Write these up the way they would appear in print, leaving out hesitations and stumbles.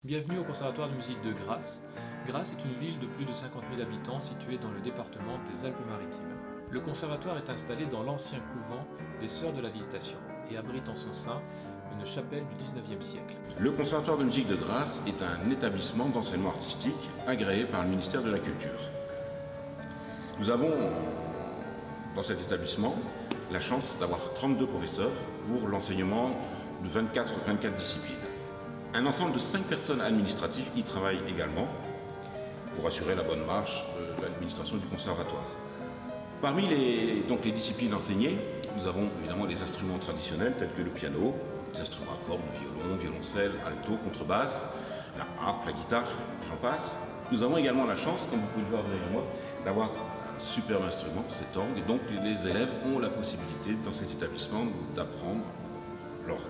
Bienvenue au Conservatoire de musique de Grasse. Grasse est une ville de plus de 50 000 habitants située dans le département des Alpes-Maritimes. Le conservatoire est installé dans l'ancien couvent des Sœurs de la Visitation et abrite en son sein une chapelle du XIXe siècle. Le Conservatoire de musique de Grasse est un établissement d'enseignement artistique agréé par le ministère de la Culture. Nous avons dans cet établissement la chance d'avoir 32 professeurs pour l'enseignement de 24 disciplines. Un ensemble de 5 personnes administratives y travaillent également pour assurer la bonne marche de l'administration du conservatoire. Parmi les disciplines enseignées, nous avons évidemment les instruments traditionnels tels que le piano, les instruments à cordes, le violon, violoncelle, alto, contrebasse, la harpe, la guitare, j'en passe. Nous avons également la chance, comme vous pouvez le voir derrière moi, d'avoir un superbe instrument, cet orgue, et donc les élèves ont la possibilité dans cet établissement d'apprendre l'orgue.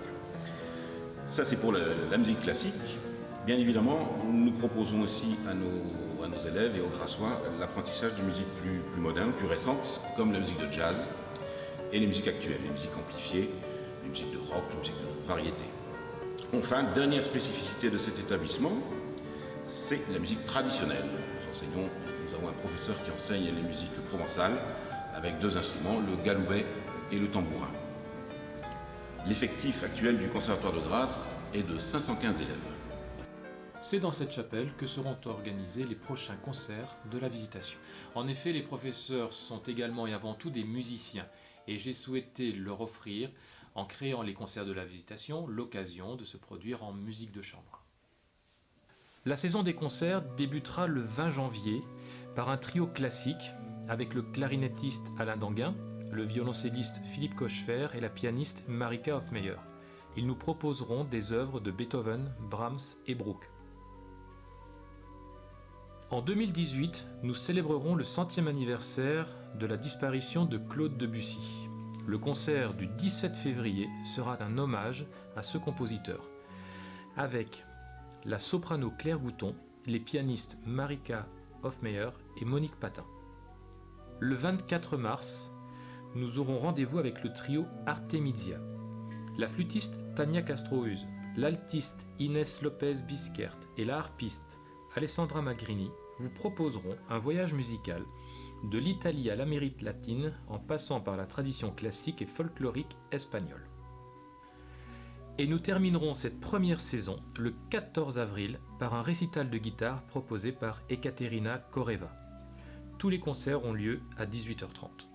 Ça c'est pour la musique classique. Bien évidemment, nous proposons aussi à nos élèves et aux Grassois l'apprentissage de musiques plus modernes, plus récentes, comme la musique de jazz et les musiques actuelles, les musiques amplifiées, les musiques de rock, les musiques de variété. Enfin, dernière spécificité de cet établissement, c'est la musique traditionnelle. Nous avons un professeur qui enseigne les musiques provençales avec 2 instruments, le galoubet et le tambourin. L'effectif actuel du Conservatoire de Grasse est de 515 élèves. C'est dans cette chapelle que seront organisés les prochains concerts de la Visitation. En effet, les professeurs sont également et avant tout des musiciens et j'ai souhaité leur offrir, en créant les concerts de la Visitation, l'occasion de se produire en musique de chambre. La saison des concerts débutera le 20 janvier par un trio classique avec le clarinettiste Alain Danguin, le violoncelliste Philippe Cochefer et la pianiste Marika Hofmeyer. Ils nous proposeront des œuvres de Beethoven, Brahms et Bruch. En 2018, nous célébrerons le 100e anniversaire de la disparition de Claude Debussy. Le concert du 17 février sera un hommage à ce compositeur, avec la soprano Claire Gouton, les pianistes Marika Hofmeyer et Monique Patin. Le 24 mars, nous aurons rendez-vous avec le trio Artemisia. La flûtiste Tania Castrohuse, l'altiste Inès Lopez Bisquert et la harpiste Alessandra Magrini vous proposeront un voyage musical de l'Italie à l'Amérique latine en passant par la tradition classique et folklorique espagnole. Et nous terminerons cette première saison le 14 avril par un récital de guitare proposé par Ekaterina Koreva. Tous les concerts ont lieu à 18h30.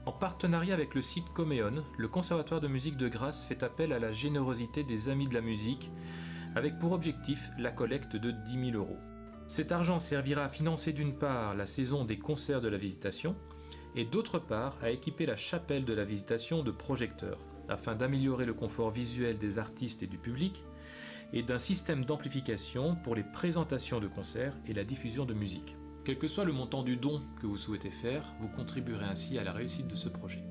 En partenariat avec le site Coméon, le Conservatoire de musique de Grasse fait appel à la générosité des amis de la musique avec pour objectif la collecte de 10 000 €. Cet argent servira à financer d'une part la saison des concerts de la Visitation et d'autre part à équiper la chapelle de la Visitation de projecteurs afin d'améliorer le confort visuel des artistes et du public et d'un système d'amplification pour les présentations de concerts et la diffusion de musique. Quel que soit le montant du don que vous souhaitez faire, vous contribuerez ainsi à la réussite de ce projet.